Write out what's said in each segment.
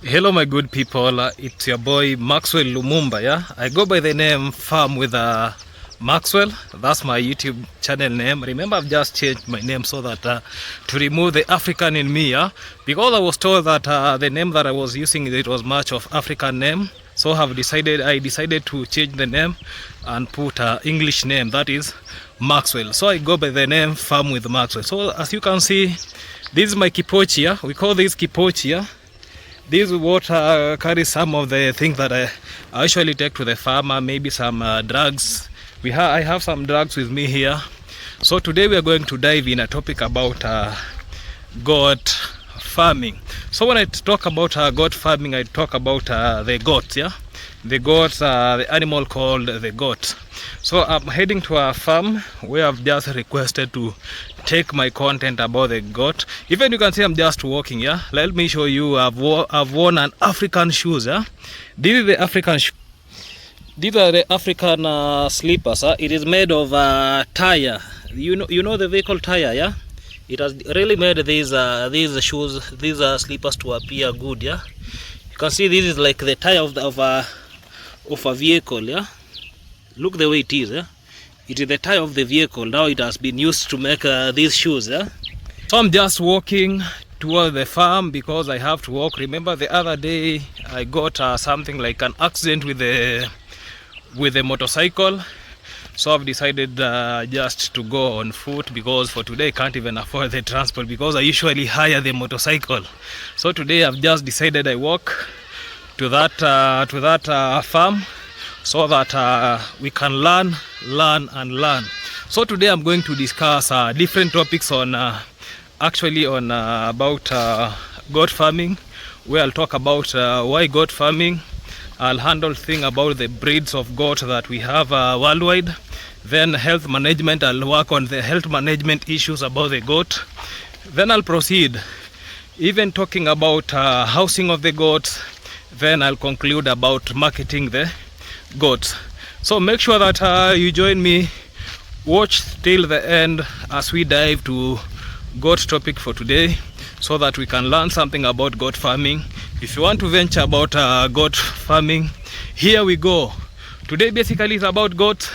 Hello my good people, it's your boy Maxwell Lumumba. Yeah, I go by the name Farm with Maxwell. That's my YouTube channel name. Remember, I've just changed my name so that to remove the African in me, yeah? Because I was told that the name that I was using, it was much of African name. So I decided to change the name and put English name, that is Maxwell. So I go by the name Farm with Maxwell. So as you can see, this is my kipochi. Yeah? We call this kipochi. Yeah? This water carries some of the things that I usually take to the farmer, maybe some drugs. I have some drugs with me here. So today we are going to dive in a topic about goat farming. So when I talk about goat farming, I talk about the goats, yeah? The goats, the animal called the goat. So I'm heading to a farm where I've just requested to take my content about the goat. Even you can see I'm just walking, yeah? Let me show you, I've worn an African shoes, yeah? This is the African shoe. These are the African slippers. It is made of tire. You know the vehicle tire, yeah? It has really made these shoes, these slippers to appear good, yeah? You can see this is like the tire of a vehicle, yeah? Look the way it is, yeah? It is the tire of the vehicle. Now it has been used to make these shoes, yeah? So I'm just walking toward the farm because I have to walk. Remember the other day I got something like an accident with the motorcycle. So I've decided just to go on foot because for today I can't even afford the transport because I usually hire the motorcycle. So today I've just decided I walk to that farm so that we can learn. So today I'm going to discuss different topics on about goat farming, where I'll talk about why goat farming. I'll handle thing about the breeds of goat that we have worldwide. Then health management, I'll work on the health management issues about the goat. Then I'll proceed even talking about housing of the goats. Then I'll conclude about marketing the goats. So make sure that you join me, watch till the end as we dive to goat topic for today so that we can learn something about goat farming. If you want to venture about goat farming, here we go. Today basically is about goats,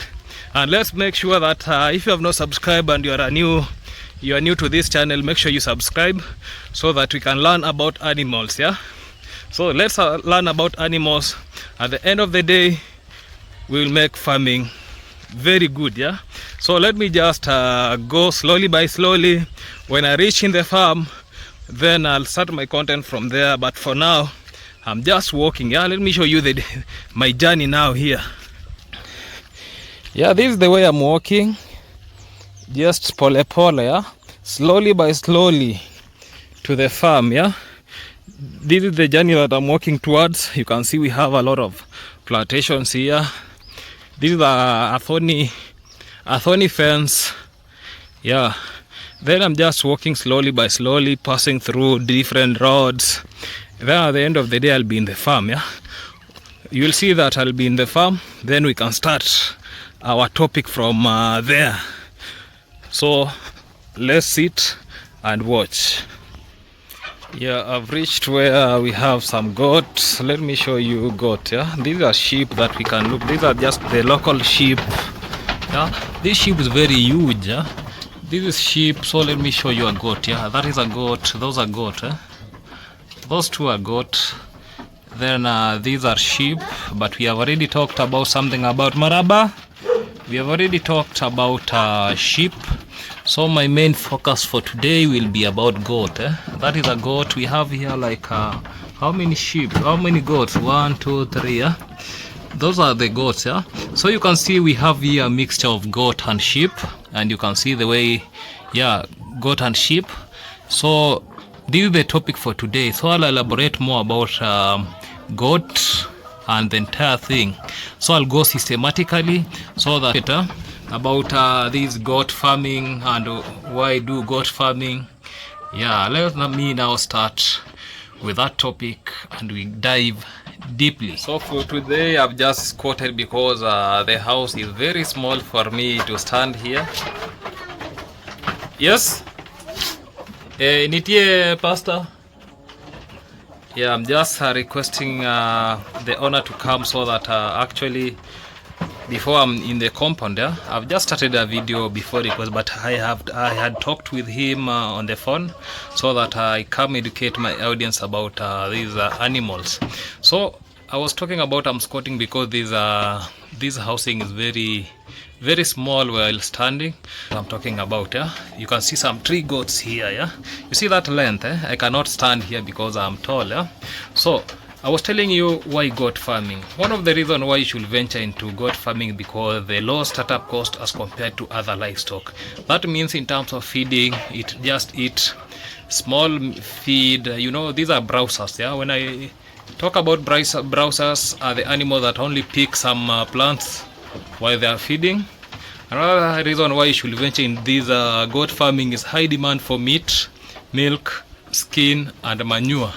and let's make sure that if you have not subscribed and you are new to this channel, make sure you subscribe so that we can learn about animals, yeah? So let's learn about animals. At the end of the day, we will make farming very good, yeah? So let me just go slowly by slowly. When I reach in the farm, then I'll start my content from there. But for now, I'm just walking, yeah? Let me show you my journey now here. Yeah, this is the way I'm walking. Just pole, yeah? Slowly by slowly to the farm, yeah? This is the journey that I'm walking towards. You can see we have a lot of plantations here. This is a thorny fence, yeah. Then I'm just walking slowly by slowly, passing through different roads. Then at the end of the day, I'll be in the farm, yeah. You'll see that I'll be in the farm. Then we can start our topic from there. So let's sit and watch. Yeah, I've reached where we have some goats. Let me show you goat, yeah. These are sheep that we can look. These are just the local sheep, yeah. This sheep is very huge, yeah. This is sheep, so let me show you a goat, yeah. That is a goat, those are goat, eh? Those two are goat. Then these are sheep, but we have already talked about something about maraba. We have already talked about sheep. So my main focus for today will be about goat, eh? That is a goat. We have here like how many sheep, how many goats? 1, 2, 3, yeah? Those are the goats, yeah? So you can see we have here a mixture of goat and sheep, and you can see the way, yeah, goat and sheep. So this is the topic for today. So I'll elaborate more about goat and the entire thing. So I'll go systematically so that about this goat farming and why do goat farming. Yeah, let me now start with that topic and we dive deeply. So for today I've just squatted because the house is very small for me to stand here. Yes, nitie pastor. Yeah, I'm just requesting the owner to come so that actually before I'm in the compound. Yeah, I've just started a video before request, but I had talked with him on the phone so that I come educate my audience about these animals. So I was talking about I'm squatting because this housing is very small while standing. I'm talking about, yeah, you can see some tree goats here. Yeah, you see that length, I cannot stand here because I'm tall. Yeah, so I was telling you why goat farming. One of the reasons why you should venture into goat farming because the low startup cost as compared to other livestock. That means in terms of feeding, it just eat small feed. You know, these are browsers. Yeah, when I talk about browsers, are the animals that only pick some plants while they are feeding. Another reason why you should venture in this goat farming is high demand for meat, milk, skin, and manure.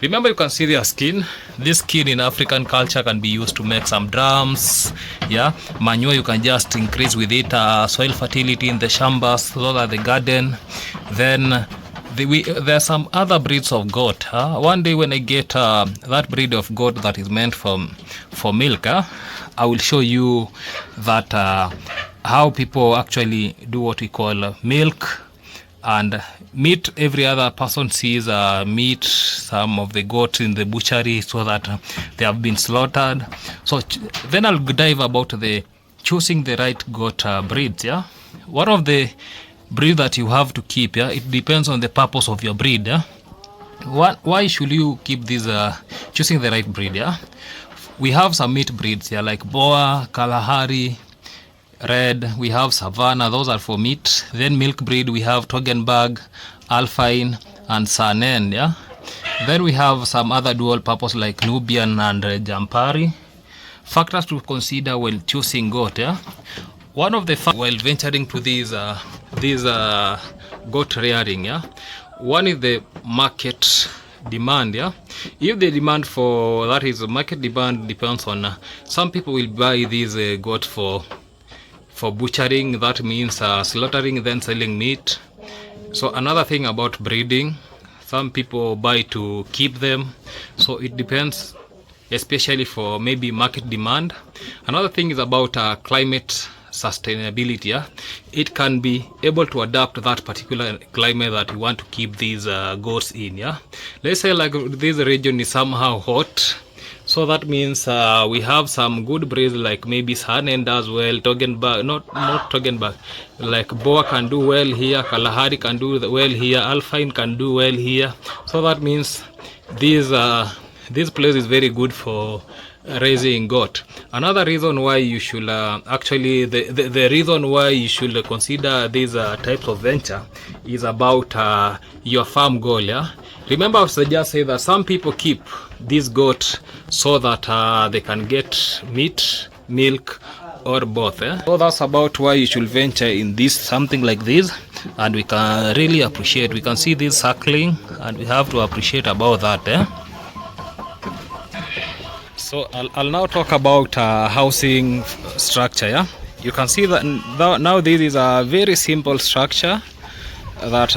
Remember, you can see their skin. This skin in African culture can be used to make some drums. Yeah, manure you can just increase with it soil fertility in the shambas, so that the garden. Then there are some other breeds of goat. One day when I get that breed of goat that is meant for milk, I will show you that how people actually do what we call milk and meat. Every other person sees meat, some of the goats in the butchery, so that they have been slaughtered. So then I'll dive about the choosing the right goat breeds. Yeah, one of the breed that you have to keep, yeah, it depends on the purpose of your breed. Yeah, why should you keep this choosing the right breed? Yeah, we have some meat breeds, yeah, like Boa, Kalahari, Red. We have Savannah, those are for meat. Then milk breed, we have Toggenburg, Alpine, and Saanen. Yeah, then we have some other dual purpose like Nubian and Jampari. Factors to consider when choosing goat. Yeah, one of the while venturing to these goat rearing, yeah, one is the market demand. Yeah, if the demand for that is market demand depends on some people will buy these goat for butchering. That means slaughtering then selling meat. So another thing about breeding, some people buy to keep them, so it depends, especially for maybe market demand. Another thing is about climate sustainability. Yeah, it can be able to adapt that particular climate that you want to keep these goats in. Yeah, let's say like this region is somehow hot, so that means we have some good breeds like maybe Saanen does well, Toggenburg, not Toggenburg, like Boa can do well here, Kalahari can do well here, Alpine can do well here. So that means this place is very good for raising goat. Another reason why you should actually the reason why you should consider these types of venture is about your farm goal. Yeah, remember I just say that some people keep this goat so that they can get meat, milk, or both. So that's about why you should venture in this something like this, and we can really appreciate. We can see this circling, and we have to appreciate about that. So I'll now talk about housing structure. Yeah, you can see that now this is a very simple structure that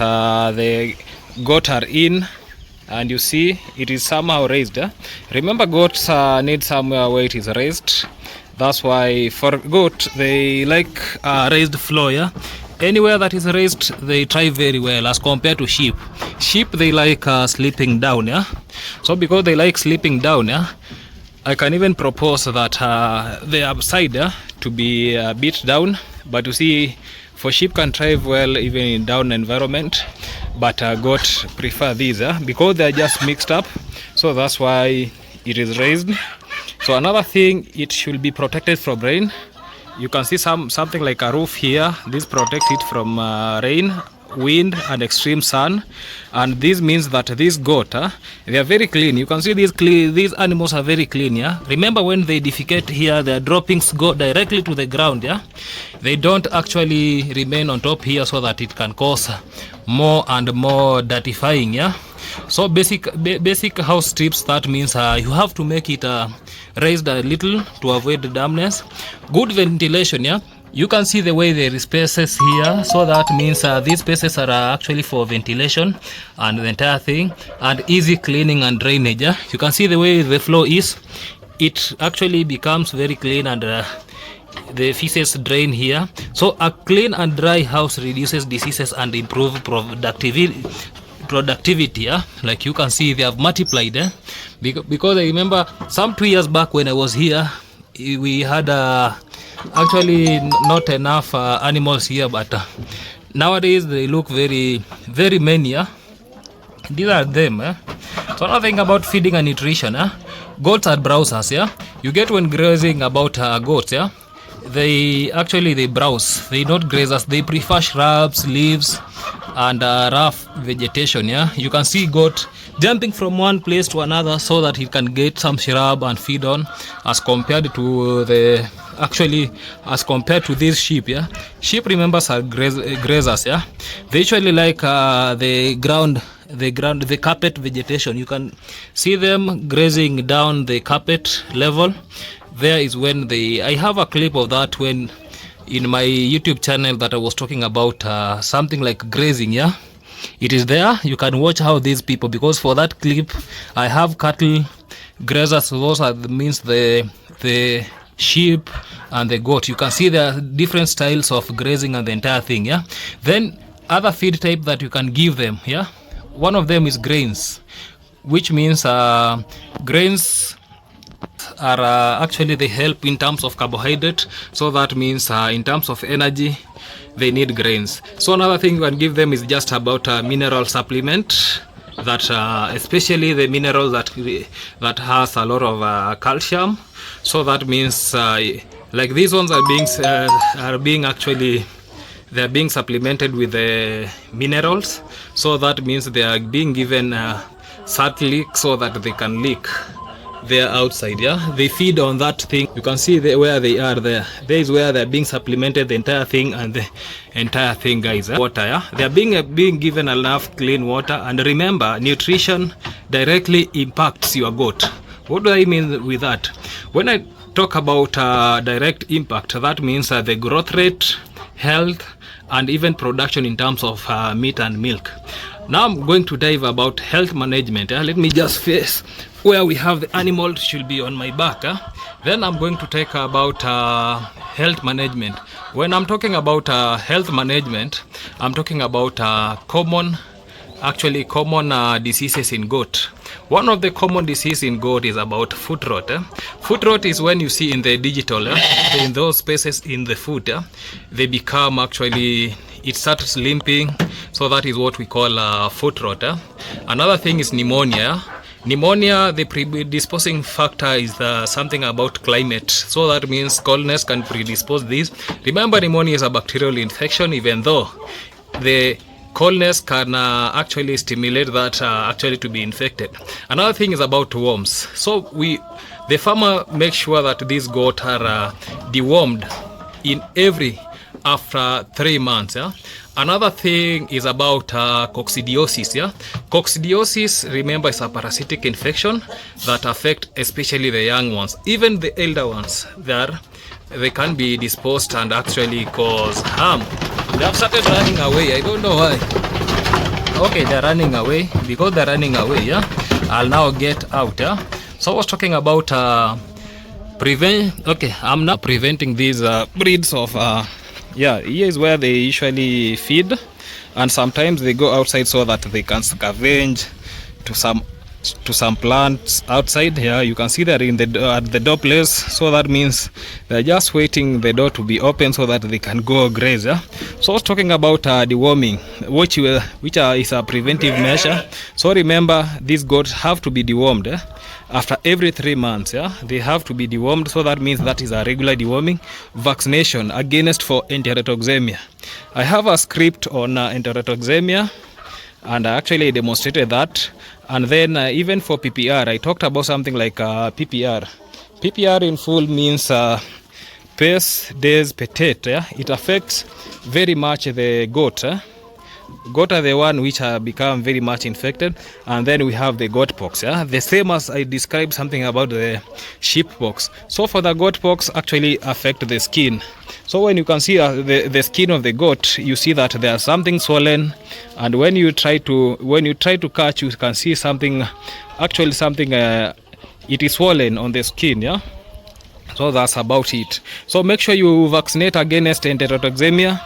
the goat are in, and you see it is somehow raised. Remember, goats need somewhere where it is raised. That's why for goat they like raised floor. Yeah, anywhere that is raised they thrive very well as compared to sheep. Sheep they like sleeping down. Yeah, so because they like sleeping down, yeah, I can even propose that the upside to be a bit down, but you see, for sheep can thrive well even in down environment, but goat prefer these because they are just mixed up. So that's why it is raised. So another thing, it should be protected from rain. You can see something like a roof here. This protects it from rain, wind, and extreme sun. And this means that these goat they are very clean. You can see these animals are very clean. Yeah, remember when they defecate here, their droppings go directly to the ground. Yeah, they don't actually remain on top here so that it can cause more and more dirtifying. Yeah, so basic house tips, that means you have to make it raised a little to avoid the dampness. Good ventilation. Yeah, You can see the way there is spaces here, so that means these spaces are actually for ventilation and the entire thing, and easy cleaning and drainage. You can see the way the flow is. It actually becomes very clean, and the feces drain here. So a clean and dry house reduces diseases and improve productivity. Like you can see, they have multiplied because I remember some 2 years back when I was here, we had actually not enough animals here, but nowadays they look very many. These are them. So another thing about feeding and nutrition, goats are browsers. You get when grazing about goats, they browse. They not grazers. They prefer shrubs, leaves, and rough vegetation. You can see goat jumping from one place to another so that he can get some shrub and feed on, as compared to these sheep. Sheep, remember, are grazers. They usually like the carpet vegetation. You can see them grazing down the carpet level. There is when I have a clip of that when in my YouTube channel that I was talking about something like grazing. It is there. You can watch how these people, because for that clip I have cattle grazers. Those are means the sheep and the goat. You can see there are different styles of grazing and the entire thing. Then other feed type that you can give them. One of them is grains, which means grains are actually they help in terms of carbohydrate. So that means in terms of energy they need grains. So another thing you can give them is just about mineral supplement, that especially the mineral that has a lot of calcium. So that means like these ones are being supplemented with the minerals. So that means they are being given sat leak so that they can leak there outside. They feed on that thing. You can see where they are there. There is where they're being supplemented, the entire thing, and the entire thing, guys. Water, they are being given enough clean water. And remember, nutrition directly impacts your goat. What do I mean with that? When I talk about direct impact, that means the growth rate, health, and even production in terms of meat and milk. Now I'm going to dive about health management. Let me just face where we have the animal should be on my back. Then I'm going to talk about health management. When I'm talking about health management, I'm talking about common diseases in goat. One of the common diseases in goat is about foot rot. Foot rot is when you see in the digital, in those spaces in the foot, they become it starts limping. So that is what we call foot rot. Another thing is pneumonia. Pneumonia, the predisposing factor is something about climate. So that means coldness can predispose this. Remember, pneumonia is a bacterial infection, even though the coldness can actually stimulate that to be infected. Another thing is about worms. So the farmer makes sure that these goats are dewormed after 3 months. Another thing is about coccidiosis. Coccidiosis, remember, is a parasitic infection that affect especially the young ones. Even the elder ones, they can be disposed and actually cause harm. They have started running away. I don't know why. Okay, they're running away. Because they're running away, I'll now get out. So I was talking about I'm now preventing these breeds of here is where they usually feed, and sometimes they go outside so that they can scavenge to some plants outside. Here you can see they're at the door place, so that means they're just waiting the door to be open so that they can go graze. So I was talking about deworming, which is a preventive measure. So remember, these goats have to be dewormed after every 3 months. They have to be dewormed, so that means that is a regular deworming. Vaccination against for enterotoxemia. I have a script on enterotoxemia, and I actually demonstrated that. And then even for PPR, I talked about something like PPR. PPR in full means pes des petits. It affects very much the goat. Goat are the one which have become very much infected, and then we have the goat pox. Yeah, the same as I described something about the sheep pox. So for the goat pox actually affect the skin. So when you can see the skin of the goat, you see that there's something swollen, and when you try to catch, you can see something it is swollen on the skin. Yeah. So that's about it. So make sure you vaccinate against enterotoxemia,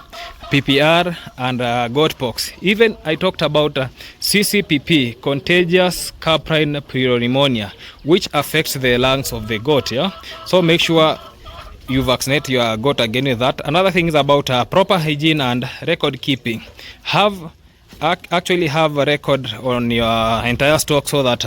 PPR, and goat pox. Even I talked about CCPP, contagious caprine pneumonia, which affects the lungs of the goat. Yeah. So make sure you vaccinate your goat against that. Another thing is about proper hygiene and record keeping. Actually have a record on your entire stock, so that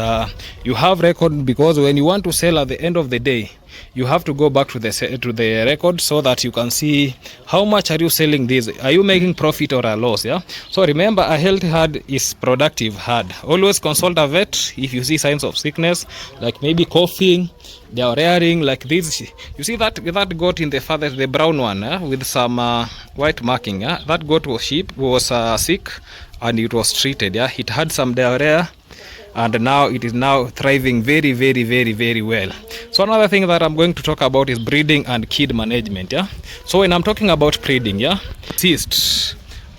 you have record, because when you want to sell at the end of the day, you have to go back to the record, so that you can see how much are you selling this, are you making profit or a loss. Yeah. So remember, a healthy herd is productive herd. Always consult a vet if you see signs of sickness, like maybe coughing, they are rearing like this. You see that goat in the farthest, the brown one, with some white marking. That goat was sick, and it was treated. Yeah, it had some diarrhea, and now it is now thriving very, very, very, very well. So another thing that I'm going to talk about is breeding and kid management. Yeah. So when I'm talking about breeding, yeah, insist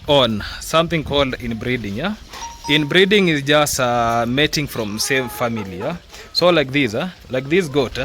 on something called inbreeding. Yeah. Inbreeding is just mating from same family. Yeah. So like this goat,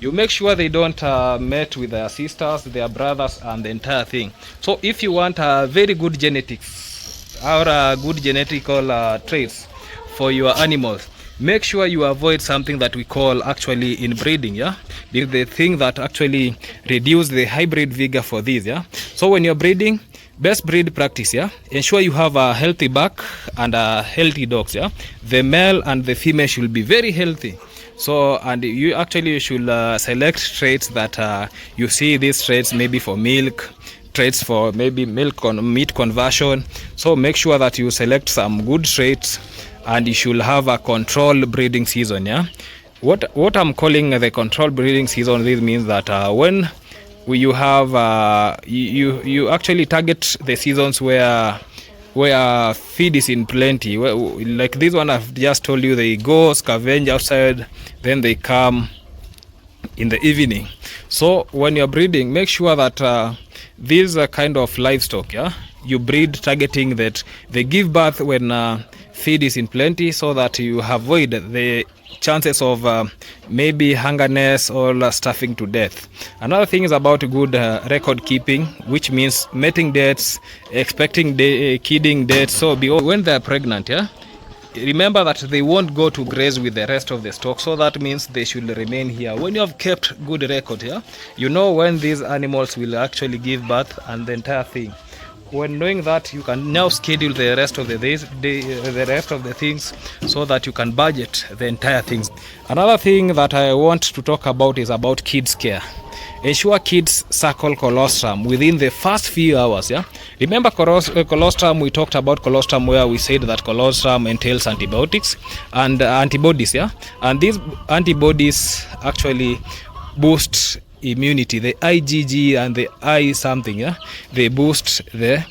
you make sure they don't mate with their sisters, their brothers, and the entire thing. So if you want very good genetics or good genetical traits for your animals, make sure you avoid something that we call actually inbreeding. Yeah, the thing that actually reduce the hybrid vigor for these. Yeah. So when you're breeding, best breed practice, yeah, ensure you have a healthy buck and a healthy dogs. Yeah, the male and the female should be very healthy. So, and you actually should select traits that you see these traits maybe for milk, traits for maybe meat conversion. So make sure that you select some good traits, and you should have a controlled breeding season. Yeah, what I'm calling the controlled breeding season, this means that when you have you actually target the seasons where feed is in plenty. Like this one I've just told you, they go scavenge outside, then they come in the evening. So when you're breeding, make sure that these kind of livestock, yeah, you breed targeting that they give birth when feed is in plenty, so that you avoid the chances of maybe hungerness or starving to death. Another thing is about good record keeping, which means mating dates, expecting kidding dates. So when they're pregnant, yeah, remember that they won't go to graze with the rest of the stock, so that means they should remain here. When you have kept good record, yeah, you know when these animals will actually give birth and the entire thing. When knowing that, you can now schedule the rest of the days, the rest of the things, so that you can budget the entire things. Another thing that I want to talk about is about kids care. Ensure kids circle colostrum within the first few hours. Yeah, remember colostrum, we talked about colostrum where we said that colostrum entails antibiotics and antibodies. Yeah, and these antibodies actually boost immunity, the IgG and the I something. Yeah, they boost the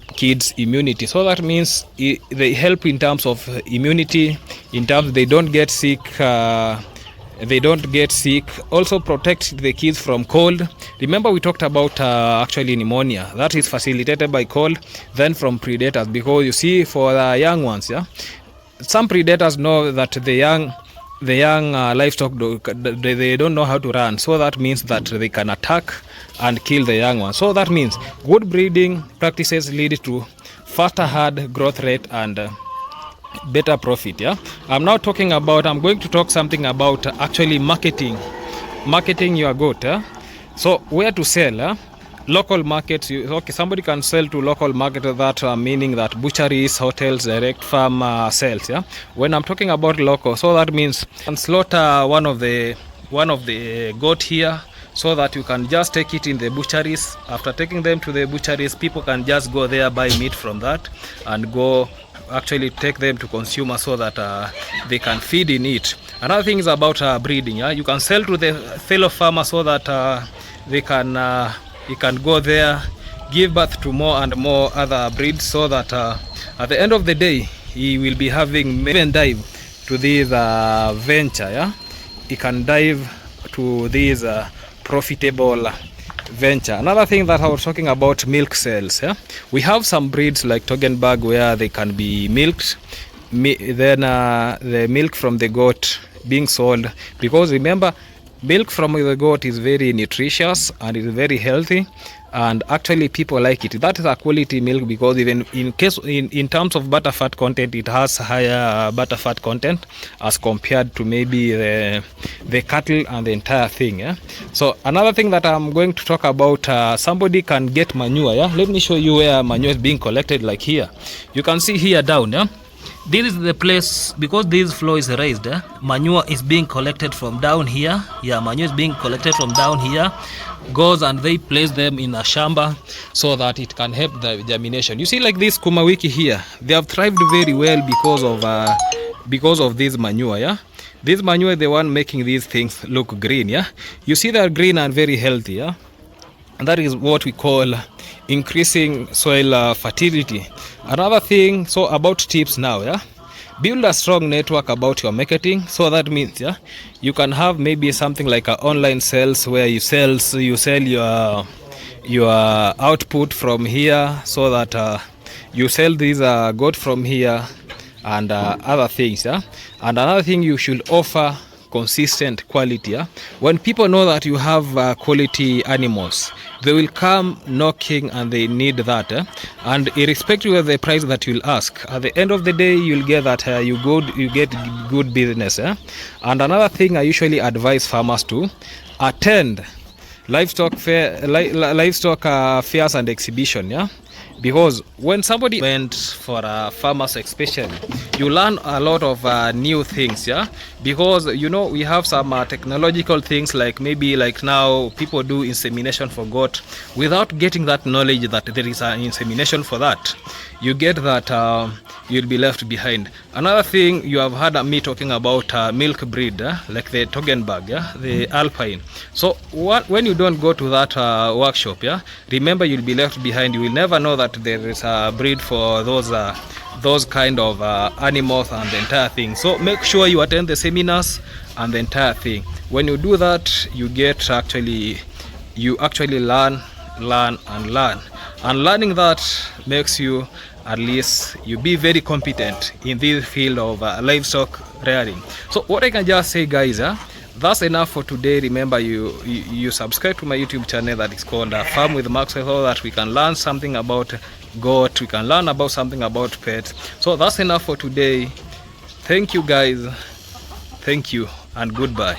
kids immunity. So that means they help in terms of immunity, in terms they don't get sick. Also protect the kids from cold. Remember we talked about actually pneumonia that is facilitated by cold, then from predators, because you see for the young ones, yeah, some predators know that the young livestock they don't know how to run, so that means that they can attack and kill the young ones. So that means good breeding practices lead to faster herd growth rate and better profit. Yeah, I'm going to talk something about actually marketing your goat. So where to sell? Local markets. Somebody can sell to local market, that meaning that butcheries, hotels, direct farm sales. Yeah, when I'm talking about local, so that means you can slaughter one of the goat here, so that you can just take it in the butcheries. After taking them to the butcheries, people can just go there, buy meat from that, and go actually take them to consumers, so that they can feed in it. Another thing is about breeding. Yeah, you can sell to the fellow farmer, so that they can you can go there, give birth to more and more other breeds, so that At the end of the day, he will be having even dive to this venture. Yeah, he can dive to this profitable venture. Another thing that I was talking about, milk sales. Yeah, we have some breeds like Toggenburg where they can be milked. Then the milk from the goat being sold, because remember, milk from the goat is very nutritious and is very healthy, and actually people like it. That is a quality milk, because even in terms of butterfat content, it has higher butterfat content as compared to maybe the cattle and the entire thing. Yeah. So another thing that I'm going to talk about, somebody can get manure. Yeah. Let me show you where manure is being collected. Like here, you can see here down. Yeah. This is the place, because this floor is raised. Manure is being collected from down here. Yeah, manure is being collected from down here, goes and they place them in a shamba so that it can help the germination. You see, like this kumawiki here, they have thrived very well because of this manure. Yeah, this manure is the one making these things look green. Yeah, you see they are green and very healthy. Yeah, and that is what we call increasing soil fertility. Another thing, so about tips now, yeah, build a strong network about your marketing. So that means, yeah, you can have maybe something like a online sales where you sell your output from here, so that you sell these goat from here and other things. Yeah, and another thing, you should offer consistent quality. Yeah? When people know that you have quality animals, they will come knocking and they need that. And irrespective of the price that you'll ask, at the end of the day, you'll get that you get good business. And another thing, I usually advise farmers to attend livestock fairs and exhibition. Yeah, because when somebody went for farmers especially, you learn a lot of new things. Yeah, because you know we have some technological things, like maybe like now people do insemination for goat without getting that knowledge that there is an insemination for that. You get that you'll be left behind. Another thing, you have heard me talking about milk breed, like the Toggenburg, yeah, the Alpine. So when you don't go to that workshop, yeah, remember you'll be left behind. You will never know that there is a breed for those kind of animals and the entire thing. So make sure you attend the seminars and the entire thing. When you do that, you actually learn, and learning that makes you, at least you be very competent in this field of livestock rearing. So what I can just say, guys, that's enough for today. Remember, you subscribe to my YouTube channel that is called Farm with Maxwell, so that we can learn something about goat, we can learn about something about pets. So that's enough for today. Thank you, guys. Thank you and goodbye.